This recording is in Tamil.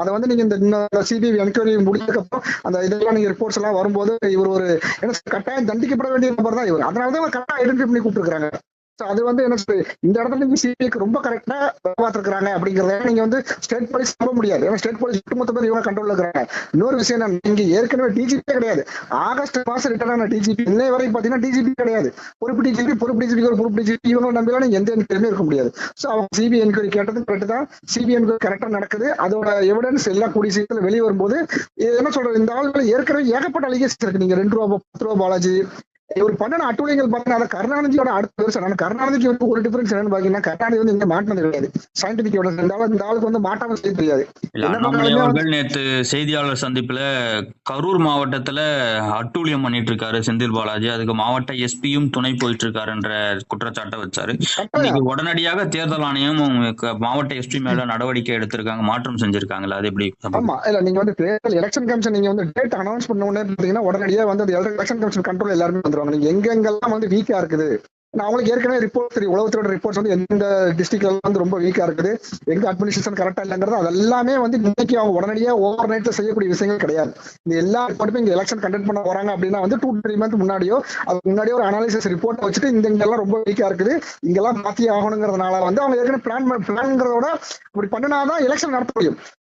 அதை வந்து நீங்க இந்த சிபிஐ என்கொயரி முடிஞ்சதுக்கு அப்புறம் அந்த இதெல்லாம் நீங்க ரிப்போர்ட்ஸ் எல்லாம் வரும்போது இவர் ஒரு கட்டாயம் தண்டிக்கப்பட வேண்டிய நபர் தான் இவர். அதனாலதான் கரெக்டா ஐடென்டிஃபை பண்ணி கூப்பிட்டுருக்காங்க. அது வந்து என்ன இந்த இடத்துல நீங்க சிபிஐக்கு ரொம்ப கரெக்டா பார்த்துருக்காங்க அப்படிங்கறத நீங்க வந்து ஸ்டேட் போலீஸ் நம்ப முடியாது. ஏன்னா ஸ்டேட் போலீஸ் ஒட்டுமொத்த பேர் இவங்க கண்ட்ரோல்ல இருக்கிறாங்க. இன்னொரு விஷயம் என்ன, நீங்க ஏற்கனவே டிஜிபி கிடையாது. ஆகஸ்ட் மாசம் ரிட்டர்ன் ஆன டிஜிபி இன்னை வரைக்கும் பாத்தீங்கன்னா டிஜிபி கிடையாது. பொறுப்பு டிஜிபி பொறுப்பு டிஜிபி இவங்க நம்பிலாம் நீங்க எந்த என்கொயரியுமே இருக்க முடியாது. ஸோ அவங்க சிபிஐ என்கொயரி கேட்டது கரெக்ட் தான். சிபிஐ என்கொயரி கரெக்டா நடக்குது. அதோட எவிடன்ஸ் எல்லாம் கூடிய சீக்கிரத்தில் வெளியே வரும்போது என்ன சொல்றது, இந்த ஆளுகள் ஏற்கனவே ஏகப்பட்ட அலிகேஷன் இருக்கு. நீங்க 2 ரூபா 10 ரூபா பாலாஜி இவர் பண்ண அட்டூழியங்கள் பாத்தீங்கன்னா கருணாநிதியோட அடுத்த வருஷம் கருணாநிதிக்கு வந்து ஒரு டிஃபரன்ஸ் என்னன்னு பாத்தீங்கன்னா கருணாநிதி வந்து இங்க மாட்டினது கிடையாது. சயின்டிபிக் எவிடன்ஸ் இந்த ஆளுக்கு வந்து மாட்டாம செய்ய தெரியாது. அண்ணாமலை அவர்கள் நேற்று செய்தியாளர் சந்திப்புல கரூர் மாவட்டத்துல அட்டூழியம் பண்ணிட்டு இருக்காரு செந்தில் பாலாஜி, அதுக்கு மாவட்ட எஸ்பியும் துணை போயிட்டு இருக்காருன்ற குற்றச்சாட்டை வச்சாரு. இன்னைக்கு உடனடியாக தேர்தல் ஆணையம் மாவட்ட எஸ்பி மேல நடவடிக்கை எடுத்திருக்காங்க, மாற்றம் செஞ்சிருக்காங்களா? அது எப்படி? ஆமா, இல்ல நீங்க வந்து தேர்தல் எலெக்ஷன் கமிஷன் நீங்க வந்து டேட் அனௌன்ஸ் பண்ண உடனே பாத்தீங்கன்னா உடனடியா வந்து எலெக்ஷன் கமிஷன் கண்ட்ரோல் எல்லாருமே வந்துருவாங்க. நீங்க எங்கெங்கெல்லாம் வந்து வீக்கா இருக்குது, அவங்களுக்கு ஏற்கனவே ரிப்போர்ட் தெரியும். உளவுத்துறையோட ரிப்போர்ட்ஸ் வந்து எந்த டிஸ்ட்ரிக்ட்ல வந்து ரொம்ப வீக்கா இருக்குது, எங்க அட்மினிஸ்ட்ரேஷன் கரெக்டா இல்லங்கிறது அதெல்லாமே வந்து இன்னைக்கு அவங்க உடனடியா ஓவர் நைட்ல செய்யக்கூடிய விஷயங்கள் கிடையாது. இந்த எல்லா ரிப்போர்ட்டுமே இங்க எலெக்ஷன் கண்டக்ட் பண்ண வராங்க அப்படின்னா வந்து 2-3 மந்த் முன்னாடியோ அதுக்கு முன்னாடியோ ஒரு அனாலிசிஸ் ரிப்போர்ட் வச்சுட்டு இங்கெல்லாம் ரொம்ப வீக்கா இருக்குது, இங்கெல்லாம் மாத்தி ஆகணுங்கிறதுனால வந்து அவங்க ஏற்கனவே பிளான்ங்கிறதோட அப்படி பண்ணினாதான் எலெக்ஷன் நடத்த முடியும்.